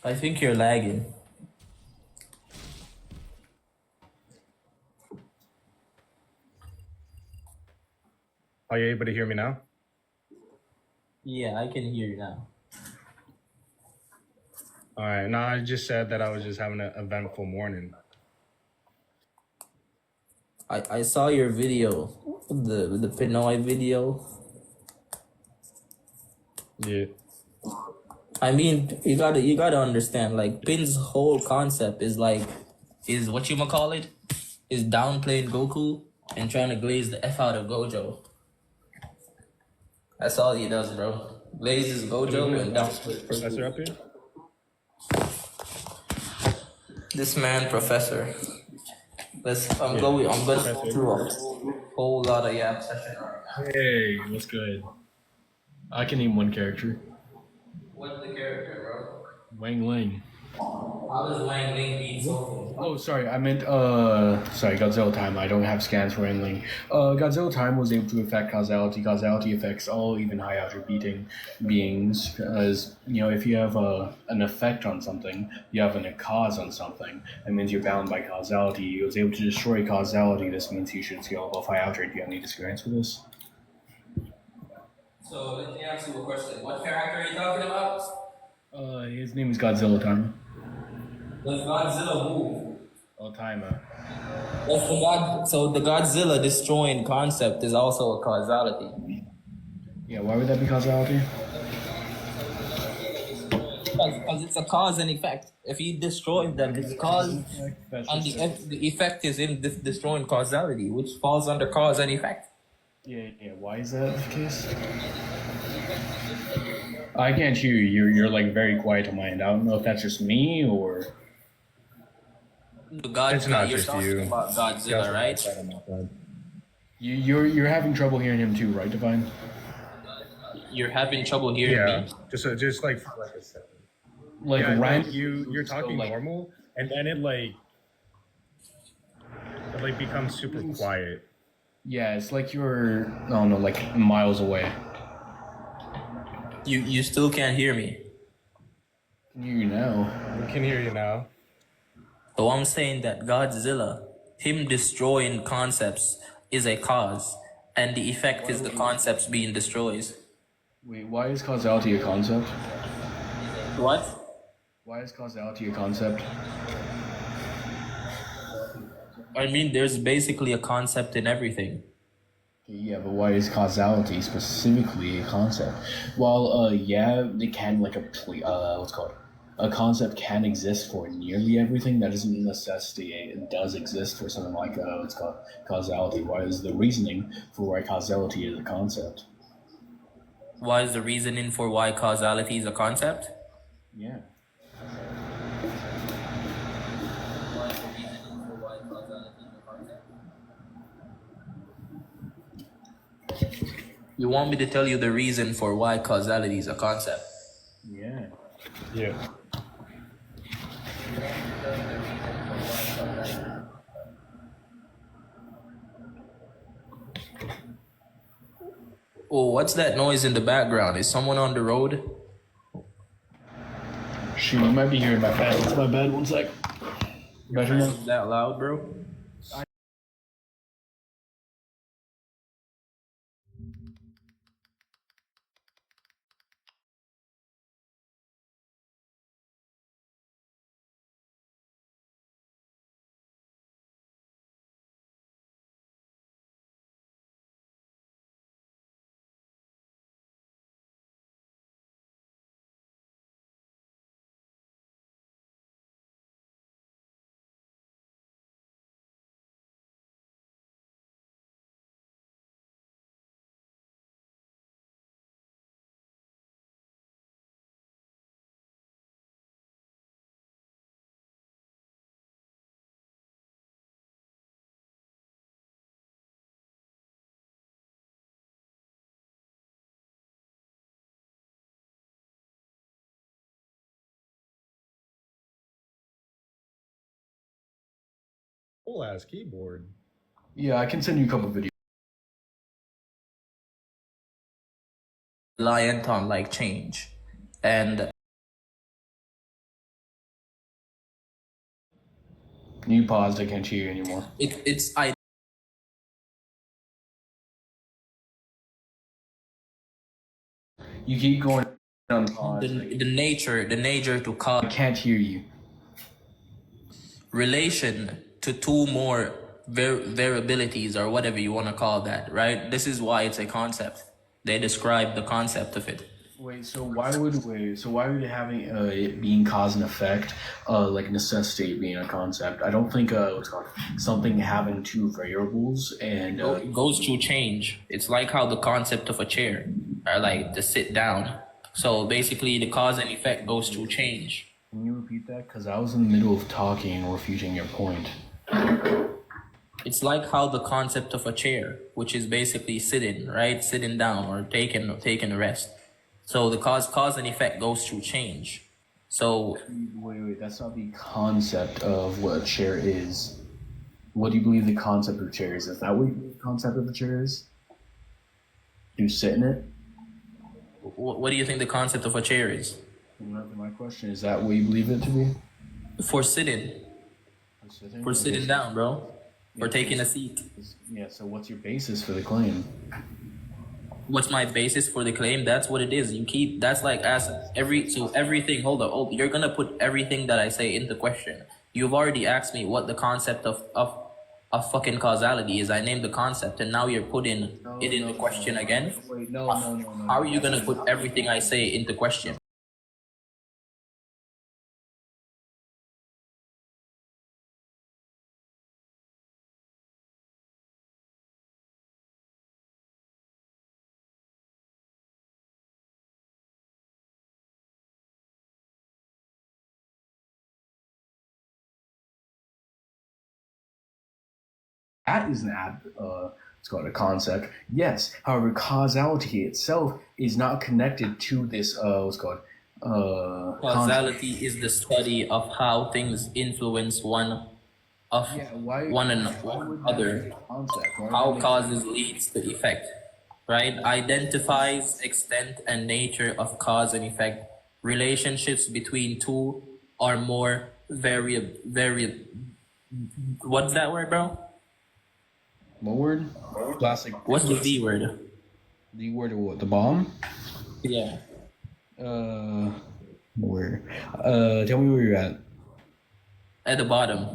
I think you're lagging. Are you able to hear me now? Yeah, I can hear you now. All right. No, I just said that I was just having an eventful morning. I saw your video, the Pinoy video. Yeah. I mean, you gotta understand. Like Pin's whole concept is what you call it, is downplaying Goku and trying to glaze the f out of Gojo. That's all he does, bro. Glazes Gojo and downplays Professor Goku. up here? This man, Professor. I'm Yeah. going. I'm gonna go Professor. through a whole lot of yap session. Hey, what's good? I can name one character. What's the character, bro? Wang Ling. How does Wang Ling beat Soulking? Oh, sorry, I meant, sorry, Godzilla Time. I don't have scans for Wang Ling. Godzilla Time was able to affect causality. Causality affects all even high attributing beings. Because, if you have an effect on something, you have a cause on something. That means you're bound by causality. It was able to destroy causality. This means you should scale above high attribute. Do you have any experience with this? So let me ask you a question. What character are you talking about? His name is Godzilla Time. Does Godzilla move? Oh, timer. So the Godzilla destroying concept is also a causality. Yeah, why would that be causality? Because it's a cause and effect. If he destroys them, it's cause, and the effect is in destroying causality, which falls under cause and effect. Yeah. Why is that the case? I can't hear you. You're like very quiet on my end. I don't know if that's just me or. It's not you're just talking you. about Godzilla, right? You're having trouble hearing him too, right, Divine? You're having trouble hearing Yeah. me. Just like for like a second. Like Yeah, right. you're talking normal, and then it becomes super quiet. Yeah, it's like you're. I don't know, like miles away. You still can't hear me. Can hear you now. We can hear you now. So I'm saying that Godzilla, him destroying concepts is a cause, and the effect is the concepts being destroyed. Wait, why is causality a concept? What? Why is causality a concept? I mean, there's basically a concept in everything. Yeah, but why is causality specifically a concept? Well, yeah, it can what's it called? A concept can exist for nearly everything. That doesn't necessity it does exist for something like what's called causality. Why is the reasoning for why causality is a concept? Why is the reasoning for why causality is a concept? Yeah. Why is the reasoning for why causality is a concept? You want me to tell you the reason for why causality is a concept? Yeah. Yeah. Oh, what's that noise in the background? Is someone on the road? Shoot, you might be hearing my bed. It's my bed. 1 sec. Better now? Is that loud, bro? Whole ass keyboard. Yeah, I can send you a couple videos. Reliant on like change. And You paused. I can't hear you anymore. It's You keep going on pause. the nature to cause I can't hear you. relation to two more variabilities or whatever you want to call that, right? This is why it's a concept. They describe the concept of it. Wait, so why would having it being cause and effect like necessitate being a concept? I don't think what's called something having two variables and It goes through change. It's like how the concept of a chair or like to sit down. So basically the cause and effect goes through change. Can you repeat that? Because I was in the middle of talking and refuting your point. It's like how the concept of a chair, which is basically sitting, right? Sitting down or taking a rest. So the cause and effect goes through change. So Wait, that's not the concept of what a chair is. What do you believe the concept of a chair is? Is that what you believe the concept of a chair is? Do you sit in it? what do you think the concept of a chair is? My question is that what you believe it to be? For sitting. For sitting down, bro. For taking a seat. Yeah, so what's your basis for the claim? What's my basis for the claim? That's what it is. That's like everything, hold up, you're gonna put everything that I say into question. You've already asked me what the concept of fucking causality is. I named the concept and now you're putting it into question again. Wait, no. How are you gonna put everything I say into question? That is it's called a concept. Yes, however, causality itself is not connected to this what's called Causality is the study of how things influence one another. Concept. How causes leads to effect, right? Identifies extent and nature of cause and effect, relationships between two or more what's that word, bro? What word? Classic. What's the V word? The word of what? The bomb? Yeah. Where? Tell me where you're at. At the bottom.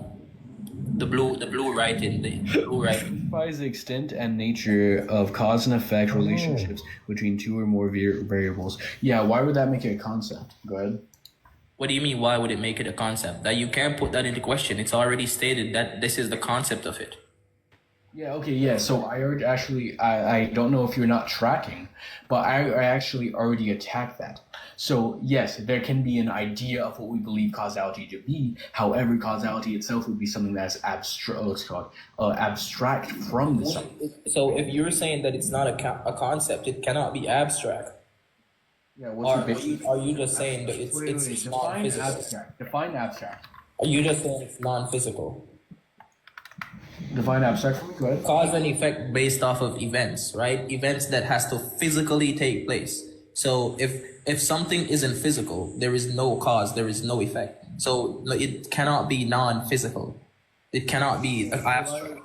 The blue writing. Identifies the extent and nature of cause and effect relationships between two or more variables. Yeah, why would that make it a concept? Go ahead. What do you mean, why would it make it a concept? That you can't put that into question. It's already stated that this is the concept of it. Yeah, okay, yeah. So I already I don't know if you're not tracking, but I actually already attacked that. So yes, there can be an idea of what we believe causality to be. However, causality itself would be something that's abstract from this. So if you're saying that it's not a concept, it cannot be abstract. Yeah, Are you just saying that it's non-physical? Define abstract. Are you just saying it's non-physical? Define abstract for me. Go ahead. Cause and effect based off of events, right? Events that has to physically take place. So if something isn't physical, there is no cause, there is no effect. So it cannot be non-physical. It cannot be abstract.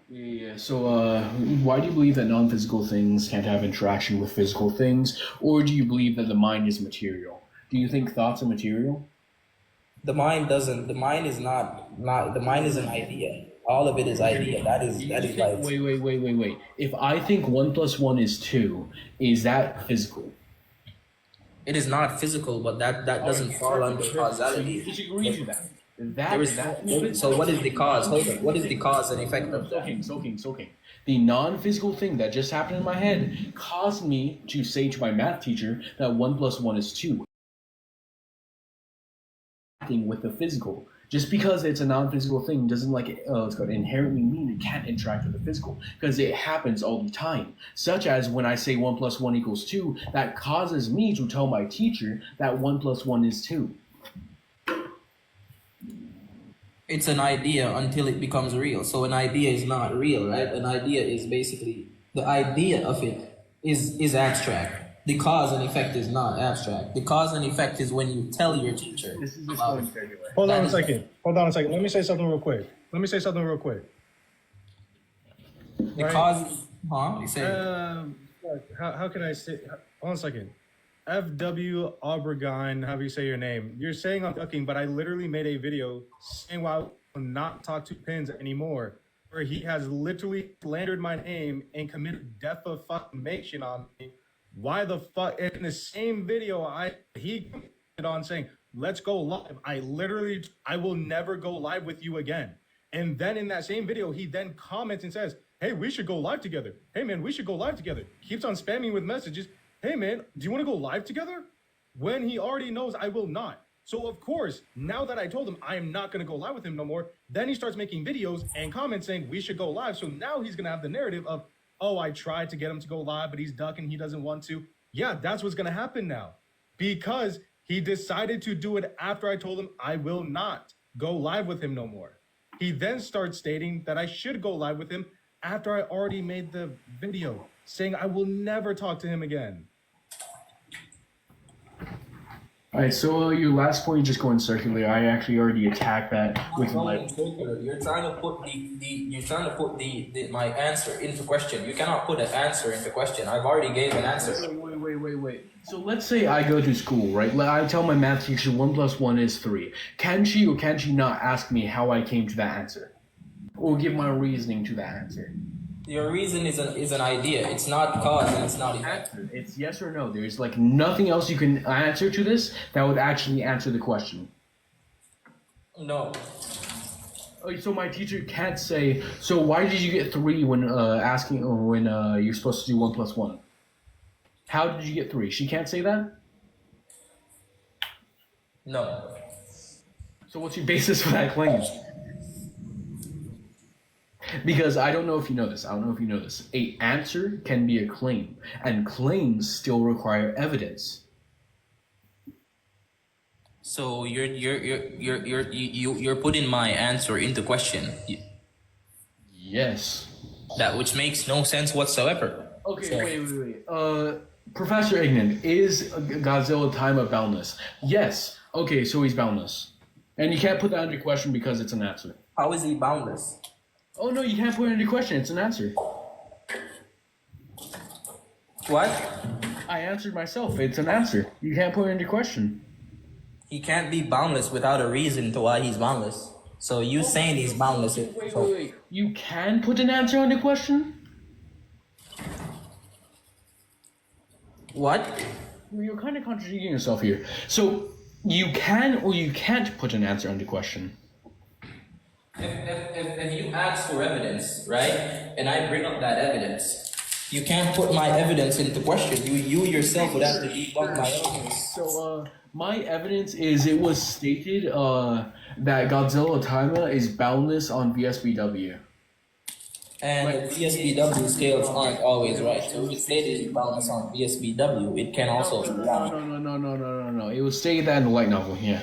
Yeah. So why do you believe that non-physical things can't have interaction with physical things, or do you believe that the mind is material? Do you think thoughts are material? The mind doesn't. The mind is not. The mind is an idea. All of it is idea. That is like. Wait. If I think 1 + 1 is 2, is that physical? It is not physical, but that doesn't fall under causality. So you disagree to that? So what is the cause? Hold on. What is the cause and effect of that? Soulking. The non-physical thing that just happened in my head caused me to say to my math teacher that 1 + 1 is 2. With the physical, just because it's a non-physical thing doesn't inherently mean it can't interact with the physical, because it happens all the time. Such as when I say 1 + 1 = 2, that causes me to tell my teacher that 1 + 1 is 2. It's an idea until it becomes real. So an idea is not real, right? An idea is basically the idea of it is abstract. The cause and effect is not abstract. The cause and effect is when you tell your teacher. This is just about going it. circular. Hold on That a is- second. Hold on a second. Let me say something real quick. The Right. cause, huh? You say How can I say? Hold on a second. FW Obregon, however you say your name. You're saying I'm fucking, but I literally made a video saying why I will not talk to Pins anymore, where he has literally slandered my name and committed defamation on me. Why the fuck? In the same video, he commented on saying, "Let's go live." I will never go live with you again. And then in that same video, he then comments and says, "Hey, we should go live together. Hey, man, we should go live together." Keeps on spamming with messages. Hey, man, do you want to go live together? When he already knows I will not. So, of course, now that I told him I am not going to go live with him no more, then he starts making videos and comments saying we should go live. So now he's going to have the narrative of, oh, I tried to get him to go live, but he's ducking. He doesn't want to. Yeah, that's what's going to happen now. Because he decided to do it after I told him I will not go live with him no more. He then starts stating that I should go live with him after I already made the video saying I will never talk to him again. All right, so your last point, just going circular. I actually already attacked that with my. You're trying to put my answer into question. You cannot put an answer into question. I've already gave an answer. Wait. So let's say I go to school, right? I tell my math teacher 1 + 1 is 3. Can she or can she not ask me how I came to that answer, or give my reasoning to that answer? Your reason is an idea. It's not cause and it's not effect. It's yes or no. There's like nothing else you can answer to this that would actually answer the question. No. Oh, so my teacher can't say, so why did you get 3 when asking, or when you're supposed to do 1 + 1? How did you get 3? She can't say that? No. So what's your basis for that claim? Because I don't know if you know this. A answer can be a claim, and claims still require evidence. So you're putting my answer into question. Yes. That which makes no sense whatsoever. Okay, wait. Professor Ignan, is Godzilla time of boundless? Yes. Okay, so he's boundless. And you can't put that under question because it's an answer. How is he boundless? Oh no, you can't put it into question, it's an answer. What? I answered myself, it's an answer. You can't put it into question. He can't be boundless without a reason to why he's boundless. So you saying he's boundless. Wait. You can put an answer into question? What? You're kind of contradicting yourself here. So, you can or you can't put an answer into question. If you ask for evidence, right, and I bring up that evidence, you can't put my evidence into question. You yourself would have to debunk my evidence. So, my evidence is it was stated that Godzilla Taima is boundless on VSBW. And VSBW scales aren't always right. So if it's stated it's boundless on VSBW, it can also be wrong. No. It was stated that in the light novel, yeah.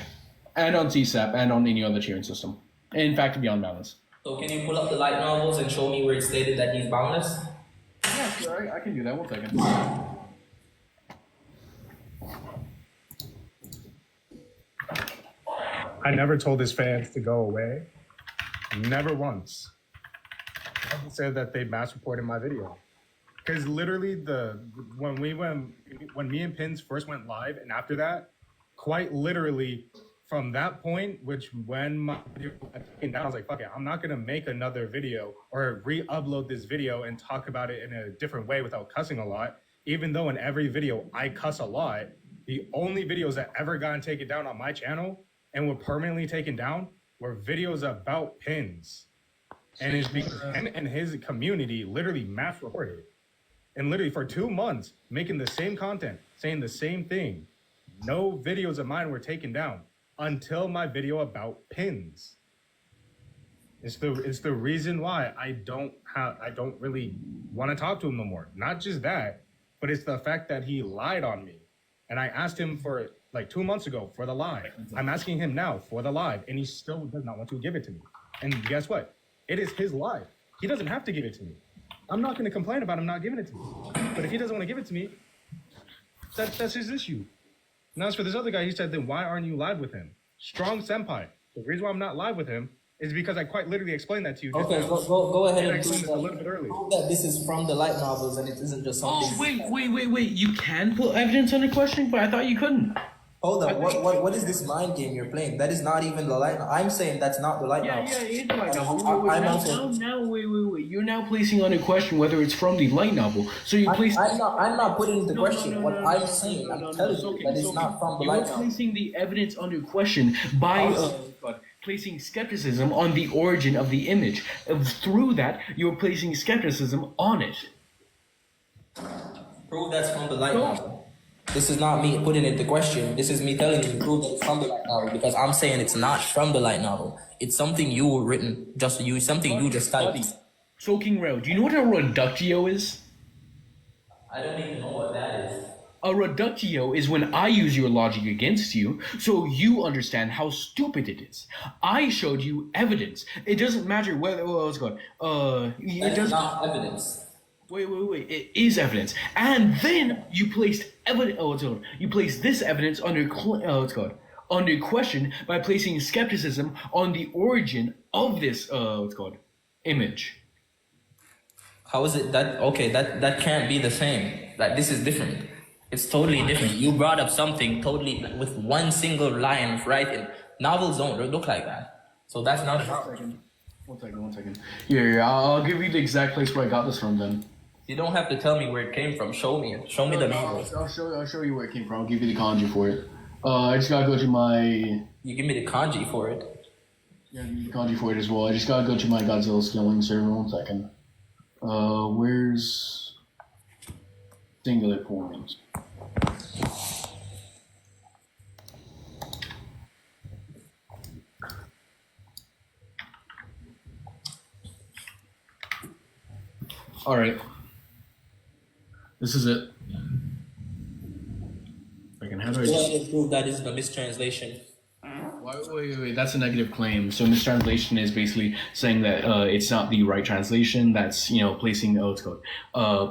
And on CSAP and on any other tiering system. In fact, beyond balance. So can you pull up the light novels and show me where it's stated that he's boundless? Yeah, sure, I can do that. 1 second. I never told his fans to go away. Never once. I just said that they mass reported my video. Because literally when me and Pins first went live, and after that, quite literally from that point, which when my video got taken down, I was like, fuck it, I'm not gonna make another video or re-upload this video and talk about it in a different way without cussing a lot. Even though in every video I cuss a lot, the only videos that ever gotten taken down on my channel and were permanently taken down were videos about Pins. And his community literally mass reported. And literally for 2 months, making the same content, saying the same thing. No videos of mine were taken down until my video about Pins. It's the reason why I don't really want to talk to him no more. Not just that, but it's the fact that he lied on me. And I asked him for like 2 months ago for the live. I'm asking him now for the live, and he still does not want to give it to me. And guess what? It is his live. He doesn't have to give it to me. I'm not going to complain about him not giving it to me. But if he doesn't want to give it to me, That's his issue. Now, as for this other guy, he said, then why aren't you live with him? Strong senpai. The reason why I'm not live with him is because I quite literally explained that to you. Okay, go ahead And I and explained this a little bit earlier. prove that this is from the light novels and it isn't just something. Oh, wait. You can put evidence under question, but I thought you couldn't. Hold on, what is this mind game you're playing? That is not even the light novel. I'm saying that's not the light novel. Yeah, it's the light novel. I'm Wait. You're now placing under question whether it's from the light novel. So you place. I'm not putting into question what I'm saying. I'm telling you that it's not from the light novel. You're placing the evidence under question by placing skepticism on the origin of the image. Through that, you're placing skepticism on it. Prove that's from the light novel. This is not me putting it into question. This is me telling you to prove that it's from the light novel because I'm saying it's not from the light novel. It's something you written, something you just typed. Soulking Rail, do you know what a reductio is? I don't even know what that is. A reductio is when I use your logic against you, so you understand how stupid it is. I showed you evidence. It doesn't matter whether. Well, let's go. That is not evidence. Wait. It is evidence, and then you placed evidence. You placed this evidence under under question by placing skepticism on the origin of this image. How is it that okay? That can't be the same. Like this is different. It's totally different. You brought up something totally with one single line right in. Novels don't look like that. So that's not a novel. One second. Yeah, I'll give you the exact place where I got this from then. You don't have to tell me where it came from. Show me it. Show me the novel. I'll show you where it came from. I'll give you the kanji for it. I just gotta go to my... You give me the kanji for it. Yeah, I'll give you the kanji for it as well. I just gotta go to my Godzilla skilling server. 1 second. Where's... Singular points? Alright. This is it. How do I just prove that is the mistranslation? Wait. That's a negative claim. So mistranslation is basically saying that it's not the right translation. That's placing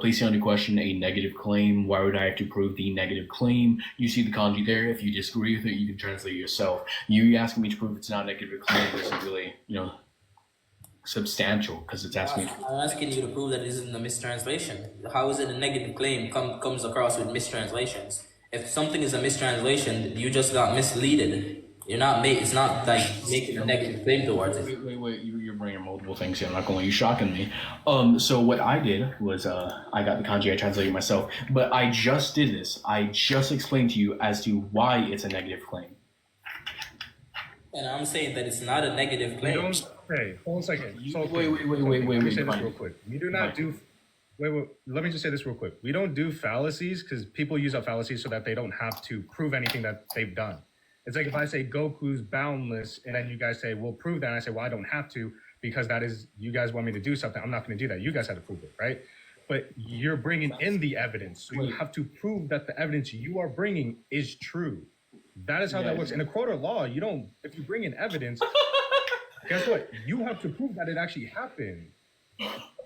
placing under question a negative claim. Why would I have to prove the negative claim? You see the kanji there. If you disagree with it, you can translate it yourself. You asking me to prove it's not a negative claim isn't really substantial because it's asking me. I'm asking you to prove that it isn't a mistranslation. How is it a negative claim comes across with mistranslations? If something is a mistranslation, you just got misleaded. You're not it's not like making a negative claim towards it. Wait. You're bringing multiple things here. I'm not going to let you shocking me. So what I did was I got the kanji, I translated myself. But I just did this. I just explained to you as to why it's a negative claim. And I'm saying that it's not a negative claim. Okay, hold on a second. So, wait. Let me say this real quick. We do not do... Wait, let me just say this real quick. We don't do fallacies because people use up fallacies so that they don't have to prove anything that they've done. It's like if I say Goku's boundless and then you guys say, well, prove that. And I say, well, I don't have to because that is, you guys want me to do something. I'm not going to do that. You guys have to prove it, right? But you're bringing in the evidence. So you have to prove that the evidence you are bringing is true. That is how that works. In a court of law, you don't, if you bring in evidence, guess what? You have to prove that it actually happened.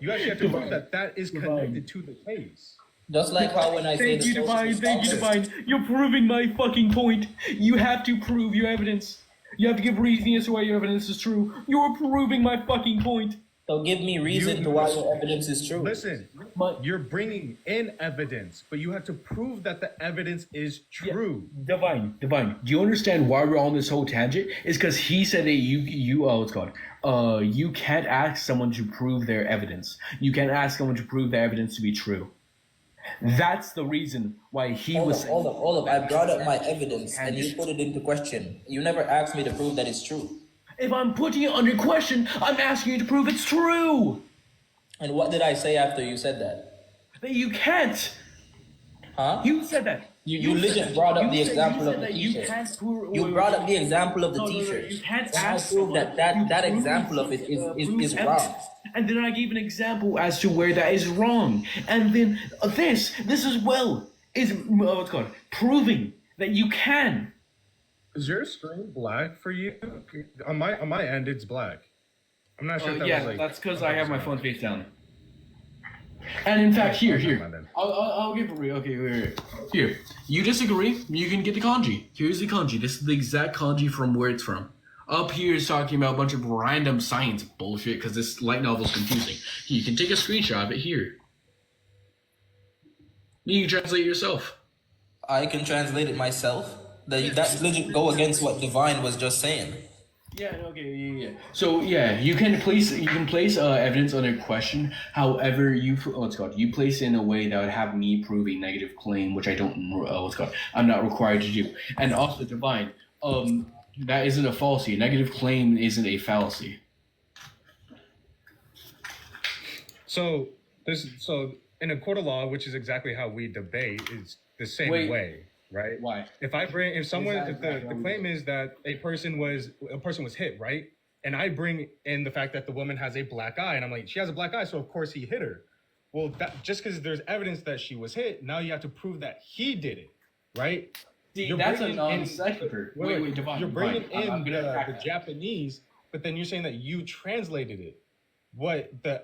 You actually have to prove that is connected to the case. Just like how when I say Thank you, Divine. You're proving my fucking point. You have to prove your evidence. You have to give reasoning as to why your evidence is true. You're proving my fucking point. So give me reason to why your evidence is true. Listen, you're bringing in evidence, but you have to prove that the evidence is true. Yeah. Divine. Do you understand why we're on this whole tangent? It's because he said that you can't ask someone to prove their evidence. You can't ask someone to prove their evidence to be true. That's the reason why he was saying... Hold up. I brought up my evidence and you put it into question. You never asked me to prove that it's true. If I'm putting it under question, I'm asking you to prove it's true. And what did I say after you said that? That you can't. Huh? You said that. You legit brought up the example of the t-shirt. You brought up the example of the t-shirt. You can't ask that example of it is wrong. And then I gave an example as to where that is wrong. And then this as well is proving that you can. Is your screen black for you? On my end, it's black. I'm not sure if that was like... that's because I have my phone face down. And in fact, Never here, mind then. I'll give a real. Okay, wait. Here, you disagree? You can get the kanji. Here's the kanji. This is the exact kanji from where it's from. Up here is talking about a bunch of random science bullshit because this light novel is confusing. You can take a screenshot of it here. You can translate yourself. I can translate it myself. That legit go against what Divine was just saying. Yeah. Okay. Yeah. So yeah, you can place evidence under question. However, you place it in a way that would have me prove a negative claim, which I don't. I'm not required to do. And also, Divine. That isn't a fallacy. A negative claim isn't a fallacy. So in a court of law, which is exactly how we debate, is the same way, right? Why? The claim is that a person was hit, right? And I bring in the fact that the woman has a black eye, and I'm like, she has a black eye, so of course he hit her. Well, that just because there's evidence that she was hit, now you have to prove that he did it, right? See, that's a non sequitur. Wait, Divine. You're bringing I'm in gonna the Japanese, but then you're saying that you translated it.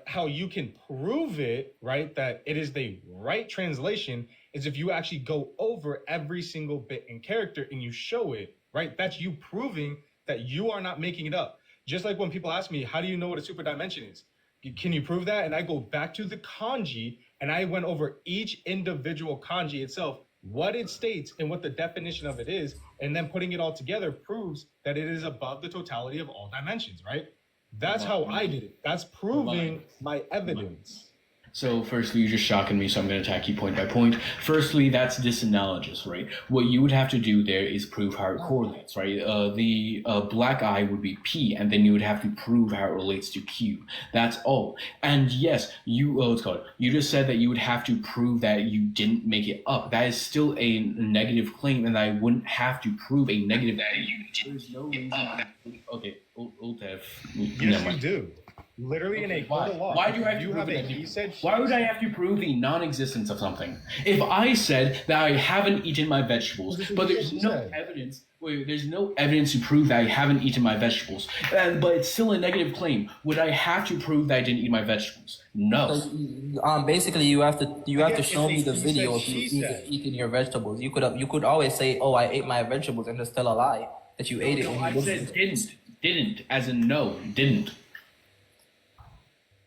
How you can prove it, right? That it is the right translation is if you actually go over every single bit and character and you show it, right? That's you proving that you are not making it up. Just like when people ask me, how do you know what a super dimension is? Can you prove that? And I go back to the kanji and I went over each individual kanji itself, what it states and what the definition of it is, and then putting it all together proves that it is above the totality of all dimensions, right? That's how I did it. That's proving my evidence. So, firstly, you're just shocking me, so I'm going to attack you point by point. Firstly, that's disanalogous, right? What you would have to do there is prove how it correlates, right? The black eye would be P, and then you would have to prove how it relates to Q. That's all. And yes, you just said that you would have to prove that you didn't make it up. That is still a negative claim, and I wouldn't have to prove a negative that you didn't. There's no reason. Okay, Ultev. Yes, you do. Literally in a court of law. Why do I have to prove it? Why would I have to prove the non-existence of something? If I said that I haven't eaten my vegetables, but there's no evidence. There's no evidence to prove that I haven't eaten my vegetables, but it's still a negative claim. Would I have to prove that I didn't eat my vegetables? No. Basically, you have to show me the video of you eating your vegetables. You could always say, "Oh, I ate my vegetables," and it's still a lie that you ate it. No, I said didn't, as in no, didn't.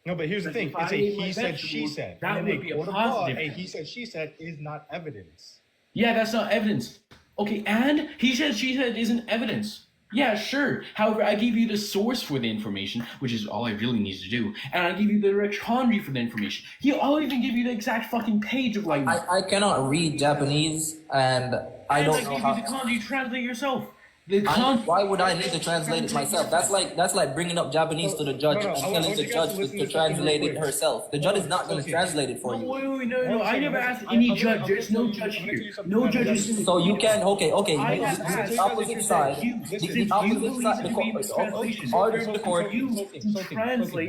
No, but here's the thing. It's a he said, she said. That would be a positive. A he said, she said is not evidence. Yeah, that's not evidence. Okay, and he said, she said isn't evidence. Yeah, sure. However, I gave you the source for the information, which is all I really need to do, and I give you the direct kanji for the information. I'll even give you the exact fucking page of like. I cannot read Japanese, and I don't know how. Give you the kanji, translate yourself. Why would I need to translate it myself? That's like bringing up Japanese to the judge and telling the judge to translate it herself. The judge is not going to translate it for you. Wait, no. I never asked any judge. There's no judge here. No judges. So you can, okay. The opposite side, the opposite side, orders the court. Translate.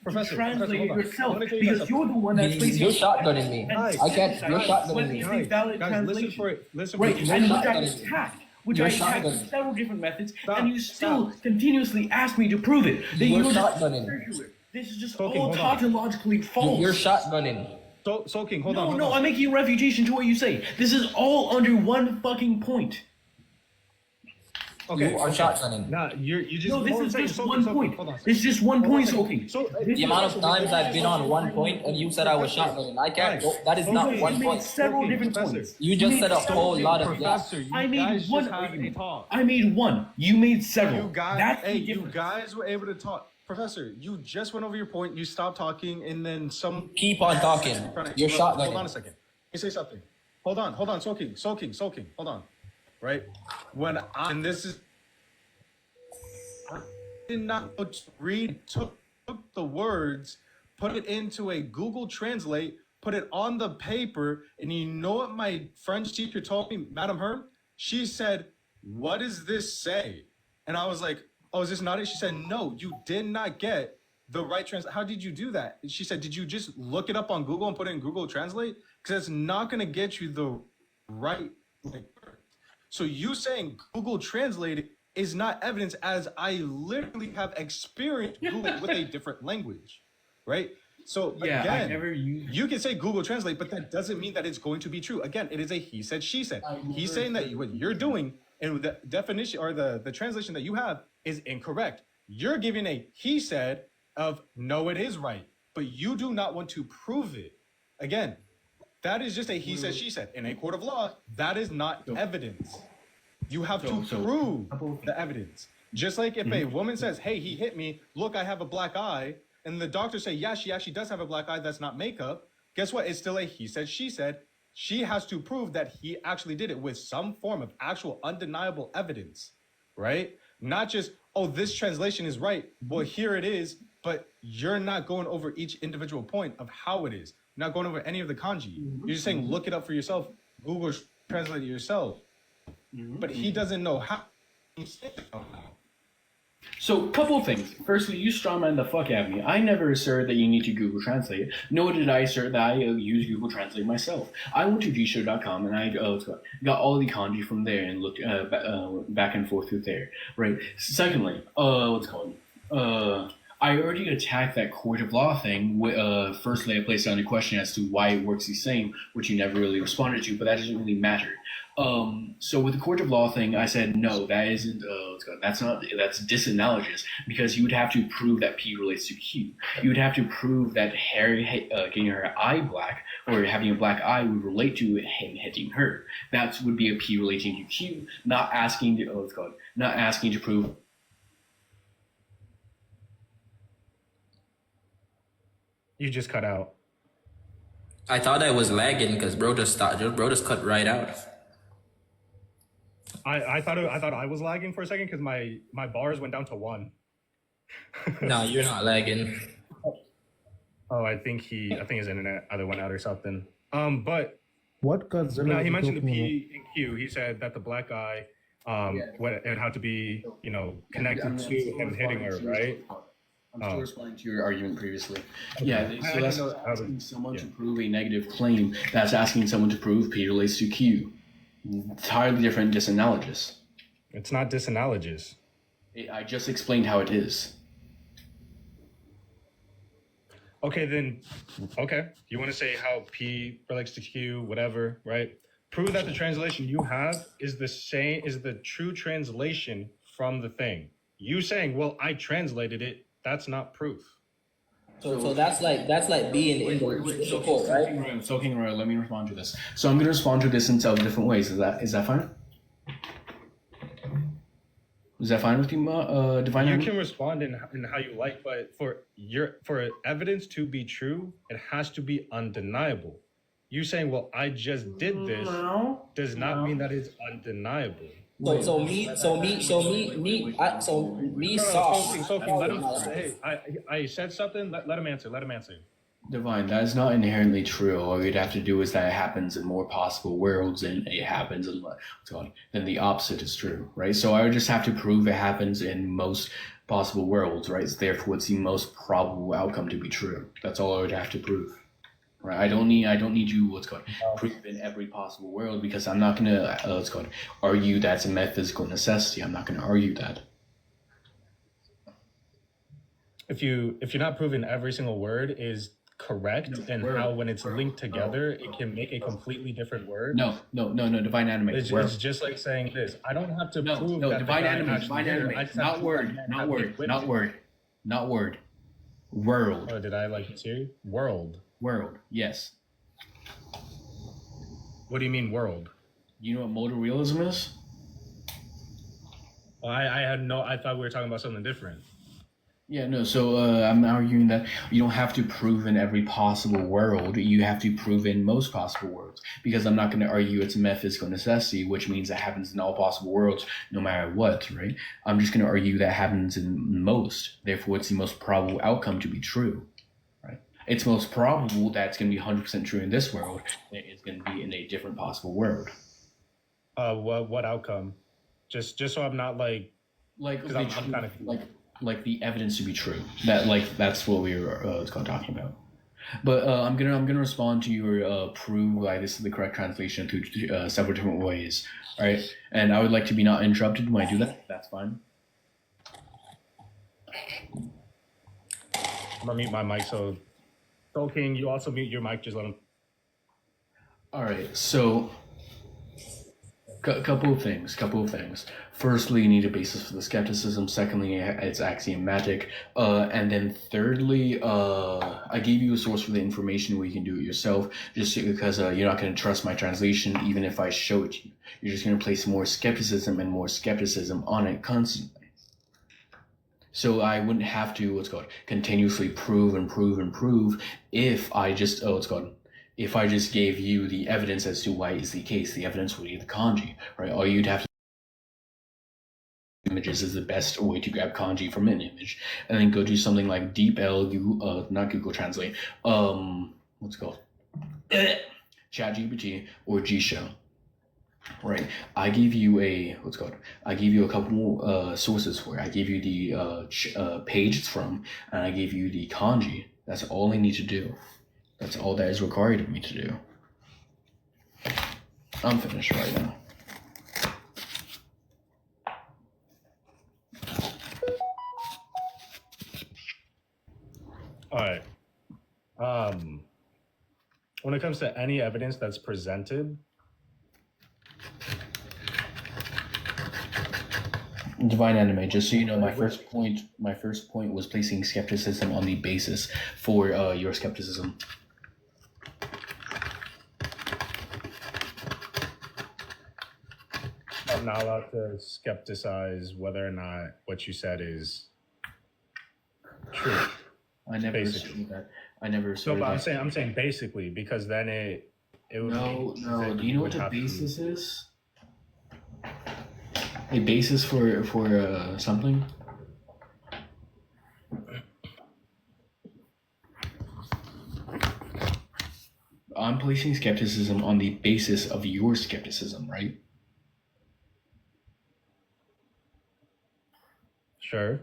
Professor, translate yourself because you're the one that's placing. You're shotgunning me. I can't. You're shotgunning me. Guys, listen for it. Right, and which I attacked. Which I attacked with several different methods, and you still continuously ask me to prove it. You're shotgunning. This is just all tautologically false. You're shotgunning. Soulking, hold on. No, I'm making a refutation to what you say. This is all under one fucking point. Okay. You are shotgunning. Nah, you just. No, this is just one point. This is just one point, Soulking. The amount of times I've been on one point and you said I was shotgunning, I can't go. That is not one point. Several different points. You just said a whole lot of yes. I made one argument. I made one. You made several. You guys were able to talk. Professor, you just went over your point. You stopped talking, and then some. Keep on talking. You're shotgunning. Hold on a second. Let me say something. Hold on. Soulking. Hold on. Right? And this is. I did not read, took the words, put it into a Google Translate, put it on the paper, and you know what my French teacher told me, Madam Herm? She said, "What does this say?" And I was like, "Oh, is this not it?" She said, "No, you did not get the right translate. How did you do that?" And she said, "Did you just look it up on Google and put it in Google Translate? Because it's not going to get you the right." So you saying Google Translate is not evidence, as I literally have experienced Google with a different language, right? So Yeah, I again, never used. you can say Google Translate, but that doesn't mean that it's going to be true. Again, it is a he said, she said. He's saying that what you're doing and the definition or the translation that you have is incorrect. You're giving a he said of no, it is right, but you do not want to prove it. Again, that is just a he said, she said. In a court of law, that is not evidence. You have to prove the evidence. Just like if a woman says, hey, he hit me, look, I have a black eye, and the doctor say, yeah, she actually does have a black eye, that's not makeup. Guess what? It's still a he said, she said. She has to prove that he actually did it with some form of actual undeniable evidence, right? Not just, oh, this translation is right. Well, here it is, but you're not going over each individual point of how it is. You're not going over any of the kanji. You're just saying, look it up for yourself. Google translate it yourself. But he doesn't know how. So, couple of things. Firstly, you strawman the fuck out of me. I never asserted that you need to Google Translate, nor did I assert that I use Google Translate myself. I went to gshow.com and I got all the kanji from there and looked back and forth through there. Right. Secondly, I already attacked that court of law thing. Firstly, I placed down a question as to why it works the same, which you never really responded to, but that doesn't really matter. So with the court of law thing, I said no, that isn't. That's disanalogous because you would have to prove that P relates to Q. You would have to prove that Harry getting her eye black or having a black eye would relate to him hitting her. That would be a P relating to Q, not asking to prove. You just cut out. I thought I was lagging because bro just cut right out. I thought I was lagging for a second because my bars went down to 1. No, you're not lagging. Oh, I think his internet either went out or something. But What Godzilla? no, he are you mentioned the talking P and Q. He said that the black eye, it had to be, connected to him hitting her, right? I'm still responding to your argument previously. Yeah, so that's asking someone to prove a negative claim. That's asking someone to prove P relates to Q. Entirely different, disanalogous. It's not disanalogous. I just explained how it is. Okay, then, you want to say how P relates to Q, whatever, right? Prove that the translation you have is the true translation from the thing. You saying, well, I translated it, that's not proof. So that's like being in the court, right? Soulking Royal, let me respond to this. So I'm going to respond to this in several different ways. Is that fine? Is that fine with you, Divine? You can respond in how you like, but for evidence to be true, it has to be undeniable. You saying, well, I just did this does not mean that it's undeniable. So me soft. Soulking, let him. Hey, I said something. Let him answer. Let him answer. Divine, that is not inherently true. All you'd have to do is that it happens in more possible worlds and it happens in then the opposite is true, right? So I would just have to prove it happens in most possible worlds, right? So therefore, it's the most probable outcome to be true. That's all I would have to prove. Right, I don't need you prove in every possible world because I'm not gonna argue that's a metaphysical necessity. I'm not gonna argue that. If you're not proving every single word is correct and how when it's linked together it can make a completely different word. No, divine anime. It's just like saying this. I don't have to prove that divine anime, not word. World. Oh, did I hear? World, yes. What do you mean world? You know what modal realism is? Well, I thought we were talking about something different. Yeah, no, so I'm arguing that you don't have to prove in every possible world. You have to prove in most possible worlds. Because I'm not going to argue it's a metaphysical necessity, which means it happens in all possible worlds, no matter what, right? I'm just going to argue that happens in most. Therefore, it's the most probable outcome to be true, right? It's most probable that it's going to be 100% true in this world than it's going to be in a different possible world. What outcome? Just so I'm not I'm kind of like the evidence to be true. That's what we were talking about. But I'm gonna respond to your prove why this is the correct translation through several different ways. All right, and I would like to be not interrupted when I do that. That's fine. I'm gonna mute my mic so Soulking, you also mute your mic. Just let him. All right, so couple of things. Firstly, you need a basis for the skepticism. Secondly, it's axiomatic. And then thirdly, I gave you a source for the information where you can do it yourself, just because you're not going to trust my translation even if I show it to you. You're just going to place more skepticism and more skepticism on it constantly. So I wouldn't have to, continuously prove if I just, if I just gave you the evidence as to why it's the case. The evidence would be the kanji, right? All you'd have to images is the best way to grab kanji from an image, and then go do something like DeepL, not Google Translate, ChatGPT or Gshow. Right, I give you a I give you a couple more sources for it. I give you the page it's from, and I give you the kanji. That's all I need to do. That's all that is required of me to do. I'm finished right now. All right. When it comes to any evidence that's presented, Divine Anime, just so you know, my first point was placing skepticism on the basis for your skepticism. I'm not allowed to skepticize whether or not what you said is true. I never said that. I never said No, but that. I'm saying basically, because then it would No. Do you know what the basis is? A basis for something? I'm placing skepticism on the basis of your skepticism, right? Sure.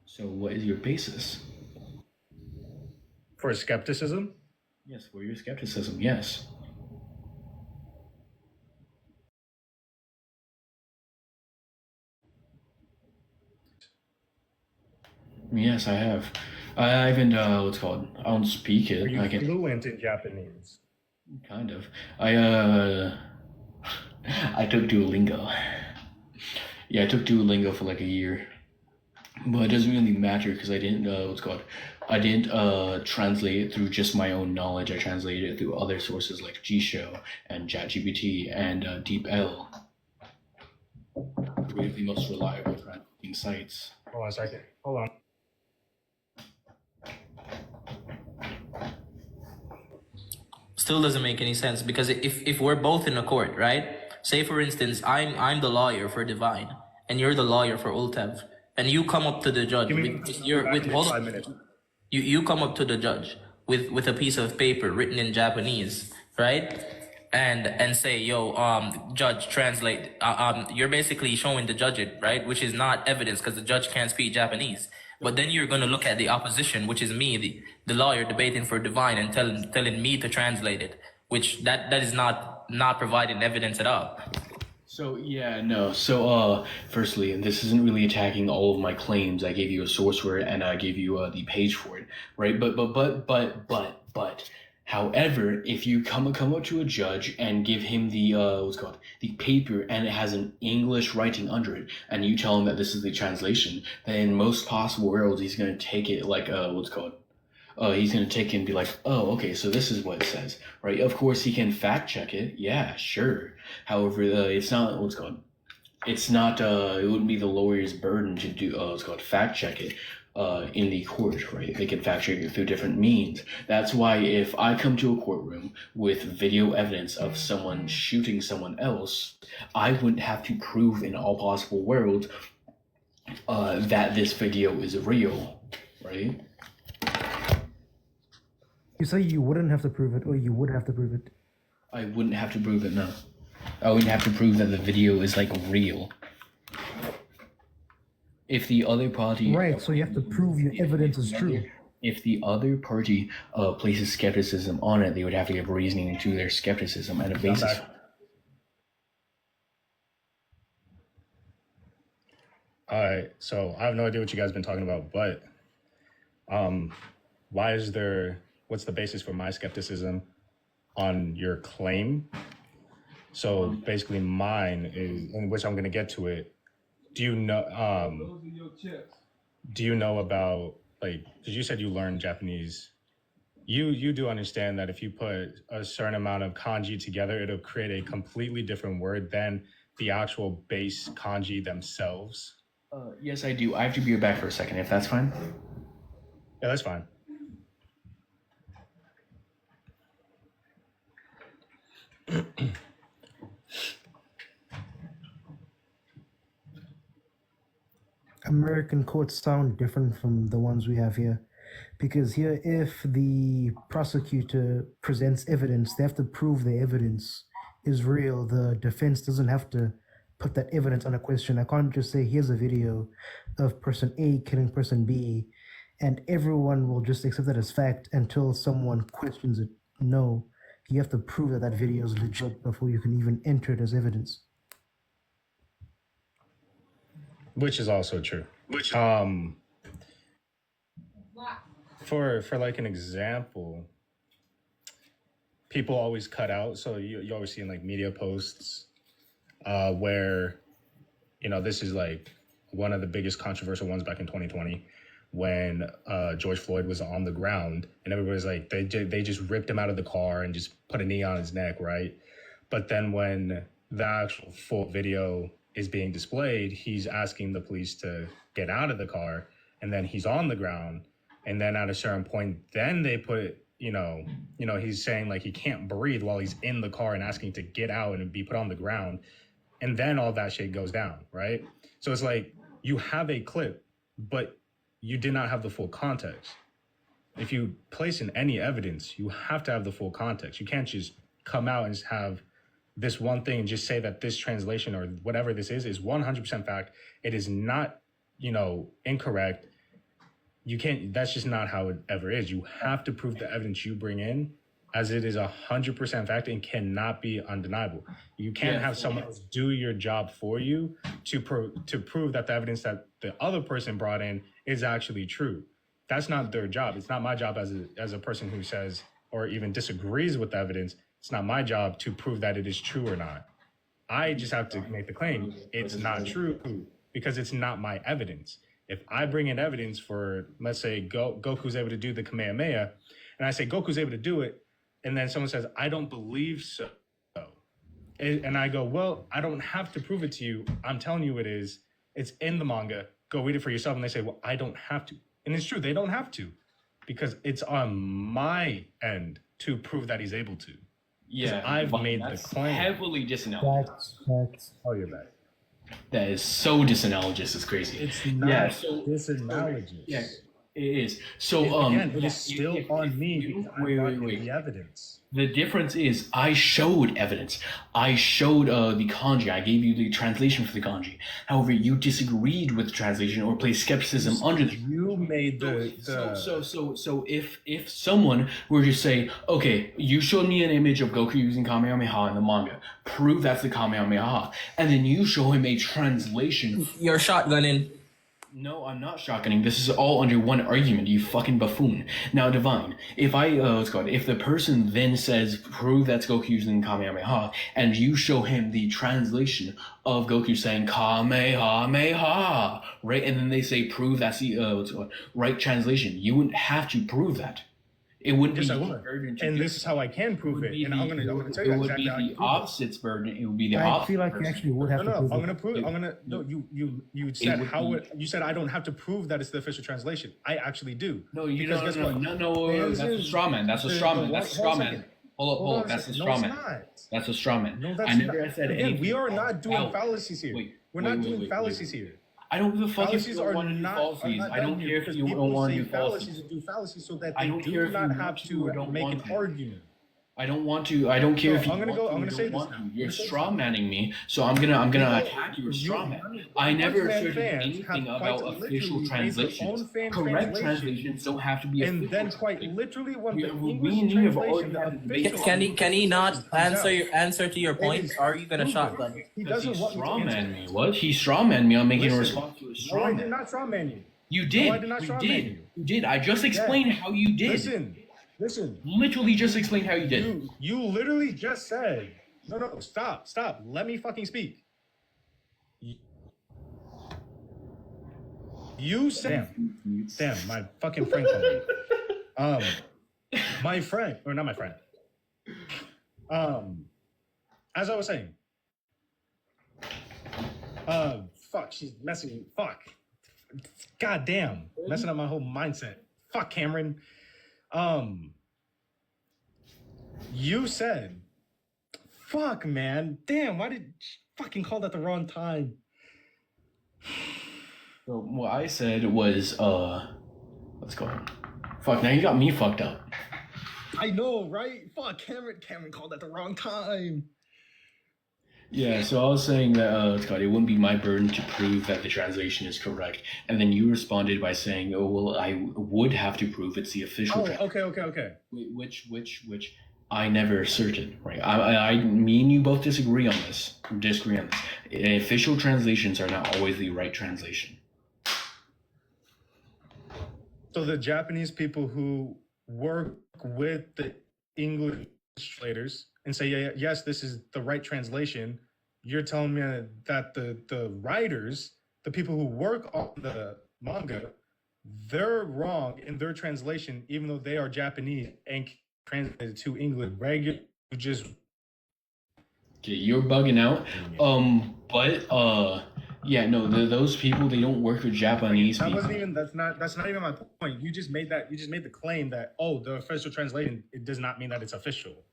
So what is your basis? For skepticism? Yes, for your skepticism, yes. Yes, I have. I haven't, I don't speak it. Are you I can, fluent in Japanese? kind of. I took Duolingo. Yeah, I took Duolingo for like a year. But it doesn't really matter because I didn't, I didn't translate it through just my own knowledge. I translated it through other sources like Gshow and ChatGPT and DeepL. Three of the most reliable translating sites. Hold on a second. Hold on. Still doesn't make any sense, because if we're both in a court, right? Say for instance, I'm the lawyer for Divine, and you're the lawyer for Ultev, and you come up to the judge you come up to the judge with a piece of paper written in Japanese, right? And say, yo, judge, translate. You're basically showing the judge it, right? Which is not evidence because the judge can't speak Japanese. But then you're gonna look at the opposition, which is me, the lawyer debating for Divine, and telling me to translate it, which that is not providing evidence at all. So yeah, no. So firstly, and this isn't really attacking all of my claims. I gave you a source for it, and I gave you the page for it, right? But. However, if you come up to a judge and give him the the paper, and it has an English writing under it, and you tell him that this is the translation, then in most possible worlds he's gonna take it like he's gonna take it and be like, oh, okay, so this is what it says, right? Of course he can fact check it, yeah, sure. However, it's not it's not it wouldn't be the lawyer's burden to do fact check it. In the court, right? They can fact check it through different means. That's why if I come to a courtroom with video evidence of someone shooting someone else, I wouldn't have to prove in all possible worlds that this video is real, right? You say you wouldn't have to prove it, or you would have to prove it? I wouldn't have to prove it, no. I wouldn't have to prove that the video is like real. If the other party... Right, so you have to prove your evidence is true. If the other party places skepticism on it, they would have to give reasoning to their skepticism and a basis. All right, so I have no idea what you guys have been talking about, but why is there what's the basis for my skepticism on your claim. So basically mine is, in which I'm going to get to it. Do you know about, like, because you said you learned Japanese. You do understand that if you put a certain amount of kanji together, it'll create a completely different word than the actual base kanji themselves? Yes, I do. I have to be back for a second, if that's fine. Yeah, that's fine. American courts sound different from the ones we have here. Because here, if the prosecutor presents evidence, they have to prove the evidence is real. The defense doesn't have to put that evidence on a question. I can't just say, here's a video of person A killing person B, and everyone will just accept that as fact until someone questions it. No, you have to prove that that video is legit before you can even enter it as evidence. Which is also true. For like an example, people always cut out. So you always see in like media posts where, you know, this is like one of the biggest controversial ones back in 2020 when George Floyd was on the ground and everybody's like, they just ripped him out of the car and just put a knee on his neck, right? But then when the actual full video is being displayed, he's asking the police to get out of the car, and then he's on the ground, and then at a certain point, then they put, you know, he's saying like he can't breathe while he's in the car and asking to get out and be put on the ground, and then all that shit goes down, right? So it's like you have a clip, but you did not have the full context. If you place in any evidence, you have to have the full context. You can't just come out and just have this one thing and just say that this translation or whatever this is 100% fact. It is not, you know, incorrect. You can't, that's just not how it ever is. You have to prove the evidence you bring in as it is 100% fact and cannot be undeniable. You can't have someone else do your job for you to prove that the evidence that the other person brought in is actually true. That's not their job. It's not my job as a person who says or even disagrees with the evidence. It's not my job to prove that it is true or not. I just have to make the claim it's not true because it's not my evidence. If I bring in evidence for, let's say, Goku's able to do the Kamehameha, and I say Goku's able to do it, and then someone says, I don't believe so. And I go, well, I don't have to prove it to you. I'm telling you it is. It's in the manga. Go read it for yourself. And they say, well, I don't have to. And it's true. They don't have to because it's on my end to prove that he's able to. Yeah, I've made the claim. Heavily disanalogous. Facts. Oh, you're back. That is so disanalogous. It's crazy. It's not disanalogous. Yeah, it is. So again, it is still on me. Wait. The evidence. The difference is I showed evidence. I showed the kanji. I gave you the translation for the kanji. However, you disagreed with the translation or placed skepticism under the. You made So if someone were to say, okay, you showed me an image of Goku using Kamehameha in the manga, prove that's the Kamehameha, and then you show him a translation. You're shotgunning. No, I'm not shotgunning. This is all under one argument, you fucking buffoon. Now, Divine, if if the person then says, prove that's Goku using Kamehameha, and you show him the translation of Goku saying Kamehameha, right? And then they say, prove that's the right translation. You wouldn't have to prove that. It wouldn't yes, be I would. And this is how I can prove it. And I'm gonna tell you it would exactly how be the opposite's burden. It would be the I opposite. feel like you actually would have to prove I'm it. gonna prove. I'm gonna. No, you said you said I don't have to prove that it's the official translation. I actually do. No, you Because don't. No, that's a straw man. That's a straw man. That's a straw man. Hold up. That's a straw man. That's a straw man. No, that's I never not. said Again, anything. we are not doing fallacies here. We're not doing fallacies here. I don't give a fuck if Fallacies you don't want to do fallacies. I don't care if you don't want to do fallacies. Do fallacies so that I they don't care do if you not want have to to or don't make want an to. argument. I don't want to. I don't care if you I'm gonna want go. to I'm or gonna say don't this want now. to. You're straw manning me, so I'm gonna attack you as straw man. I never Hundred asserted fans anything have about quite official literally made their translations. own fan Correct translation. translations don't have to be And official. then quite literally when the Me English and you have already translation, the had a debate. official Can he not comes out. answer to your point? Or are you gonna shotgun? He Because doesn't he want me to straw answer. man me. What? He straw man me. I'm making a Listen. response to a No, straw I did man. not strawman you. You did. I did not You strawman did. you. You did. I just explained how you did. Listen, Listen. Literally just explain how you did. You literally just said. No, stop. Let me fucking speak. You said, damn, my fucking friend called me. My friend, or not my friend. As I was saying, fuck, she's messing. Fuck, god damn, messing up my whole mindset. Fuck, Cameron. You said, fuck, man, damn. Why did she fucking call that the wrong time? So what I said was, let's go. Fuck, now you got me fucked up. I know, right? Fuck, Cameron called that the wrong time. Yeah, so I was saying that, Scott, it wouldn't be my burden to prove that the translation is correct. And then you responded by saying, oh, well, I would have to prove it's the official translation. Okay. Which I never asserted, right? Me and you both disagree on this. Official translations are not always the right translation. So the Japanese people who work with the English translators and say, yeah, yes, this is the right translation, you're telling me that the writers, the people who work on the manga, they're wrong in their translation, even though they are Japanese and translated to English. Regular, just... Okay, you're bugging out. Yeah, no, those people, they don't work with Japanese people. That's not even my point. You just made the claim that, oh, the official translation, it does not mean that it's official,